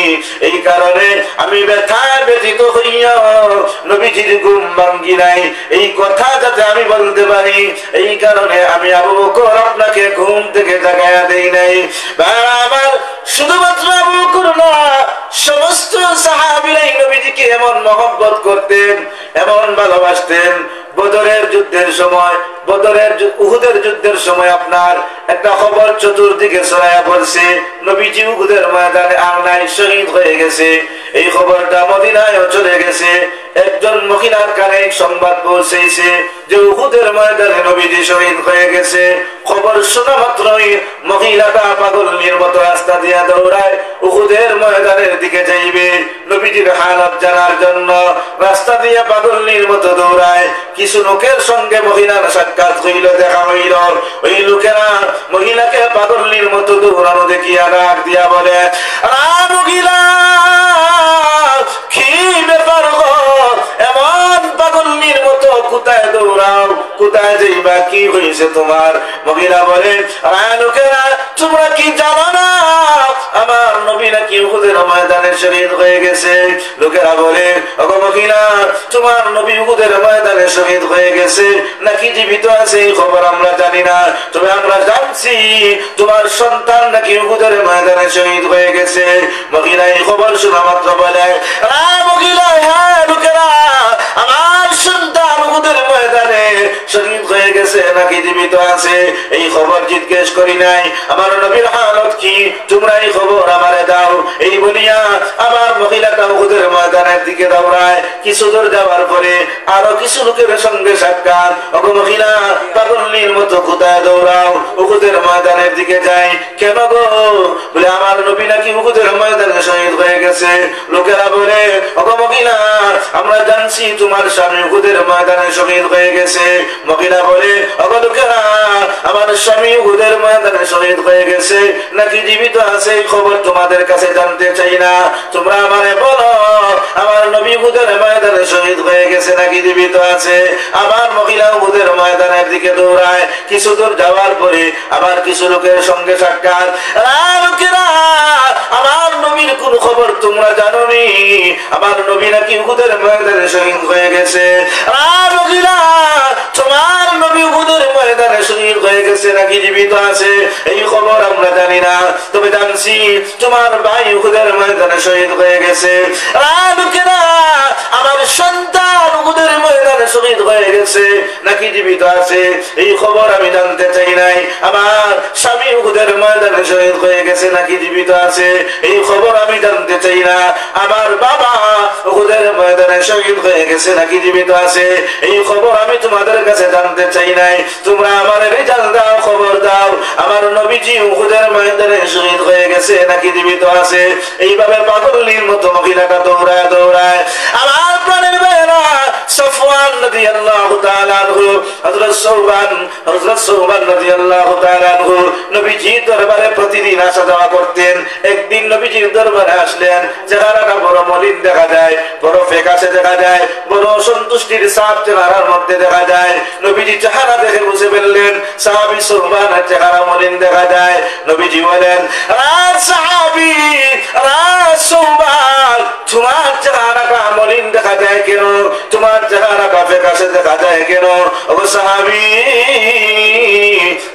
এই কারণে আমি ব্যথায় ব্যথিত হইয়া নবীজির ঘুম ভাঙ্গি নাই এই কথা যাতে আমি বলতে পারি এই কারণে আমি আবু বকর আপনাকে ঘুম থেকে জাগায়া দেই নাই আমার শুধুমাত্র আবু বকর না সমস্ত সাহাবীরাই নবীজিকে এমন মহব্বত করতেন এমন ভালোবাসতেন বদরের যুদ্ধের সময় উহুদের যুদ্ধের সময় আপনার একটা খবর চতুর্দিকে ছড়ায়া পড়ছে নবীজি উহুদের ময়দানে আংনায় শহীদ হয়ে গেছে এই খবরটা মদিনায়ও চলে গেছে একজন মহিলার কানে সংবাদ পৌঁছেছে যে উহুদের ময়দানে নবীজি শহীদ হয়ে গেছে খবর শোনা মাত্রই মহিলাটা পাগলের মতো রাস্তা দিয়ে দৌড়ায় উহুদের ময়দানের দিকে যাইবে নবীজির হালত জানার জন্য রাস্তা দিয়ে পাগলের মতো দৌড়ায় কিছু লোকের সঙ্গে মহিলার সাক্ষাৎ হইল দেখা হইল ওই লোকেরা মহিলাকে পাগলের মতো দৌড়ানো দেখিয়া ডাক দিয়া বলে মহিলা কি ব্যাপার এমন পাগলের মতো কোথায় দৌড়াও কোথায় যাইবা কি হয়েছে তোমার মহিলা বলে লোকেরা তোমরা কি জানো না আমার নবী নাকি উহুদের ময়দানে শহীদ হয়ে গেছে লোকেরা বলে ওগো মহিলা তোমার নবী উহুদের ময়দানে শহীদ হয়ে গেছে নাকি জীবিত আছে এই খবর আমরা জানি না তবে আমরা জানছি তোমার সন্তান নাকি উহুদের ময়দানে শহীদ হয়ে গেছে মহিলা এই খবর শোনা মাত্র বলে মহিলা হ্যাঁ লোকেরা আমার সন্তান উহুদের ময়দানে শহীদ হয়ে গেছে গেছে নাকি জীবিত আছে এই খবর জিজ্ঞেস করি নাই, আমার নবীর হালত কি তোমরা এই খবর আমারে দাও। এই বলিয়া আমার মহিলাটা উহুদের ময়দানের দিকে দৌড়ায়। কিছু দূর যাওয়ার পরে আরো কিছু লোকের সঙ্গে সাক্ষাৎ। ওগো মহিলা, পাগলের মতো কোথায় দৌড়াও? উহুদের ময়দানের দিকে যাই। কেন গো? বলে আমার নবী নাকি উহুদের ময়দানে শহীদ হয়ে গেছে। লোকেরা বলে, ওগো মহিলা, আমরা জানছি তোমার স্বামী উহুদের ময়দানে শহীদ হয়ে গেছে। মহিলা বলে, ওগো লোকেরা, আমার স্বামী উহুদের ময়দানে শহীদ হয়ে গেছে নাকি জীবিত আছে এই খবর তোমাদের কাছে জানতে চাই না। তোমরা আমারে বলো, আমার নবী উহুদের ময়দানে শহীদ হয়ে গেছে নাকি জীবিত আছে। আমার মহিলা উহুদের ময়দানের দিকে দৌড়ায়। কিছু দূর যাওয়ার পরে আবার কিছু লোকের সঙ্গে সাক্ষাৎ। লোকেরা, আমার নবীর কোন খবর তোমরা জানোনি? আমার নবী নাকি উহুদের ময়দানে শহীদ হয়ে গেছে। মহিলা, তোমার নবী উহুদের ময়দানে শহীদ হয়ে গেছে নাকি জীবিত আছে এই খবর আমরা জানি না, তবে জানছি তোমার ভাই উহুদের ময়দানে শহীদ হয়ে গেছে। লোকেরা, আমার সন্তান উহুদের ময়দানে শহীদ হয়ে গেছে নাকি জীবিত আছে এই খবর আমি জানতে চাই নাই। আমার স্বামী উহুদের ময়দানে শহীদ হয়ে গেছে নাকি জীবিত আছে এই খবর আমি জানতে চাই না। আমার বাবা উহুদের ময়দানে শহীদ হয়ে গেছে নাকি জীবিত আছে এই খবর আমি তোমাদের কাছে জানতে চাই নাই। তোমরা আমার রেজাল্ট দাও, খবর দাও, আমার নবীজি উহুদের ময়দানে শহীদ হয়ে গেছে নাকি জীবিত আছে। এইভাবে পাগলের মতো মহিলাটা দৌড়ায় দৌড়ায়। আমার প্রাণের ভাইরা, সফওয়ান রাদিয়াল্লাহু তাআলা আনহু, হযরত সৌবান রাদিয়াল্লাহু তাআলা আনহু নবীজির দরবারে প্রতিদিন আসা যাওয়া করতেন। একদিন নবীজির দরবারে আসলেন। চেহারাটা বড় মলিন দেখা যায়, বড় ফ্যাকাশে দেখা যায়, বড় অসন্তুষ্টির ছাপ চেহারার মধ্যে দেখা যায়। নবীজি চেহারা দেখে বুঝে ফেললেন সাহাবী সৌবানের চেহারা মলিন দেখা যায়। নবীজি বলেন, সাহাবী সৌবান, তোমার চেহারাটা মলিন দেখা যায় কেন? তোমার চেহারাটা ফ্যাকাশে দেখা যায় কেন? ও সাহাবী,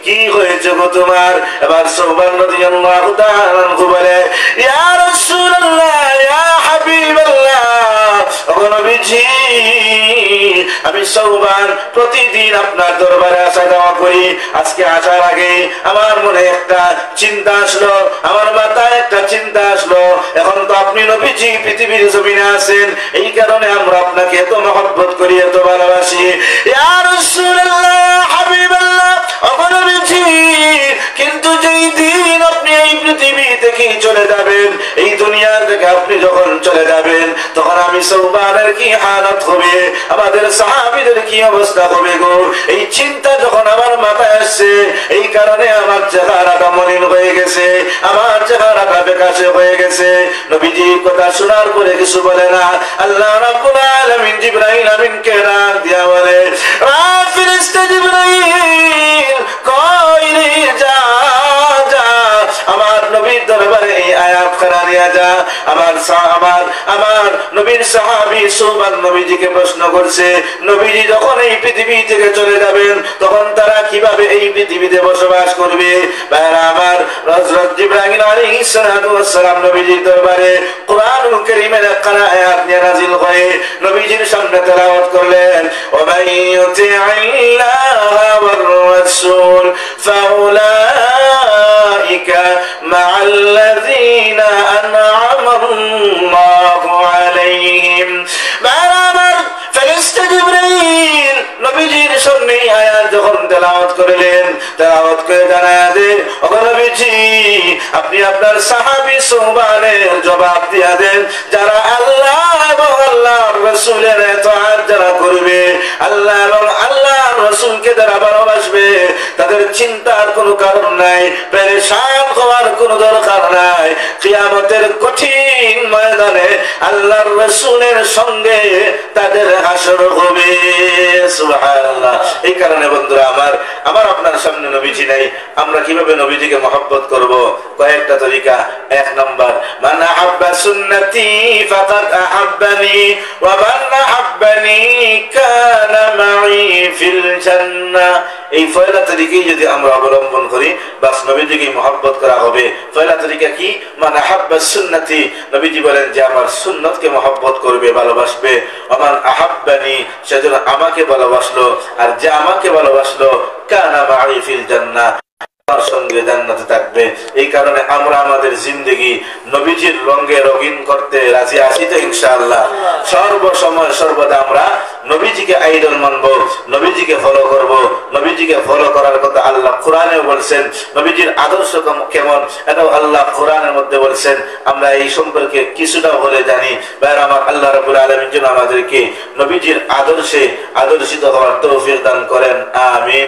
কি হয়েছে গো তোমার? এবার সৌবান রাদিয়াল্লাহু তাআলা আনহু বলে, ইয়া রাসূলুল্লাহ, ইয়া হাবিবাল্লাহ, ও নবীজি, আমি সৌবান প্রতিদিন আপনার দরবারে আসা যাওয়া করি। আজকে আসার আগে আমার মনে একটা চিন্তা আসলো, আমার মাথায় একটা চিন্তা আসলো। এখন তো আপনি নবীজি পৃথিবীর জমিনে আছেন, এই কারণে আমরা আপনাকে এত মহব্বত করি, এত ভালোবাসি। ইয়া রাসূলুল্লাহ, ইয়া হাবিবাল্লাহ, ও নবীজি, কিন্তু যেই দিন আপনি এই পৃথিবী থেকে চলে যাবেন, এই দুনিয়া থেকে আপনি যখন চলে যাবেন, তখন আমি সৌবানের কি হালত হবে, আমাদের সাহাবীদের কি অবস্থা হবে গো? এই চিন্তা যখন আমার মাথায় আসছে, এই কারণে আমার চেহারাটা মলিন হয়ে গেছে, আমার চেহারাটা ফ্যাকাশে হয়ে গেছে। নবীজির কথা শোনার পরে কিছু বলে না। আল্লাহ রাব্বুল আলামিন জিবরাইল আমিনকে ডাক দিয়া বলে, ফেরেশতা জিবরাইল, কই রে, যা যা আমার নবীর দরবারে এই আয়াত খানা নিয়ে যা। আমার নবীর সাহাবী সৌবান নবীজিকে প্রশ্ন করছে, নবীজি যখন এই পৃথিবী থেকে চলে যাবেন, তখন তারা কিভাবে এই পৃথিবীতে বসবাস করবে? ভাইরা আমার, হযরত জিবরাইল আলাইহিস সালাতু ওয়াস সালাম নবীজির দরবারে কুরআনুল কারীমের একখানা আয়াত নিয়ে নাযিল করে নবীজির সামনে তেলাওয়াত করলেন, ওয়া মান ইউতি'ইল্লাহা ওয়ার রাসূল ফাউলাইকা মা'আল্লাযীনা আন'আমা আল্লাহু আলাইহিম। বারাবার ফেরেশতা জিবরাইল নবীজির সামনে আয়াত যখন তেলাওয়াত করলেন, তেলাওয়াত করে জানায়া দেন, ও নবীজি, আপনি আপনার সাহাবী সৌবানের জবাব দিয়া দেন, যারা আল্লাহ এবং আল্লাহর রাসূলের ইতাআত যারা করবে, আল্লাহ এবং আল্লাহর রাসূলকে যারা ভালোবাসবে, তাদের চিন্তার কোনো কারণ নাই, পেরেশান হওয়ার কোনো দরকার নাই। কিয়ামতের কঠিন ময়দানে আল্লাহর রাসূলের সঙ্গে তাদের হাসর হবে। সুবহানাল্লাহ। এই কারণে বন্ধুরা আমার আপনার সামনে নবীজি নাই, আমরা কিভাবে নবীজিকে মহব্বত করব? কয়েকটা তরিকা। এক নাম্বার, মান আহাব্বা সুন্নতি ফাকাদ আহাব্বানি ওয়া মান আহাব্বানি কানা মাই ফিল জান্নাহ। জান্নাহ। এই পয়লা তরিকাই যদি আমরা অবলম্বন করি, বাস নবীজিকে মহব্বত করা হবে। পয়লা তরিকা কি? মান আহাব্বা সুন্নতি, নবীজি বলেন যে আমার সুন্নতকে মহব্বত করবে, ভালোবাসবে। ওমান আহাব্বানি, সেজন্য আমাকে ভালোবাসলো, আর যে আমাকে ভালোবাসলো কানা মা'i ফিল জান্নাহ, আমার সঙ্গে জান্নাতে থাকবে। এই কারণে আমরা আমাদের জিন্দেগি নবীজির রঙে রঙিন করতে রাজি আছি তো ইনশাআল্লাহ। সর্বসময় সর্বদা আমরা নবীজিকে আইডল মানব, নবীজিকে ফলো করব। নবীজিকে ফলো করার কথা আল্লাহ কোরআনেও বলছেন, নবীজির আদর্শ কেমন এটাও আল্লাহ কোরআনের মধ্যে বলছেন। আমরা এই সম্পর্কে কিছুটা বলে জানি। ভাইরা আমার, আল্লাহ রাব্বুল আলামিন যেন আমাদেরকে নবীজির আদর্শে আদর্শিত হওয়ার তৌফিক দান করেন। আমিন।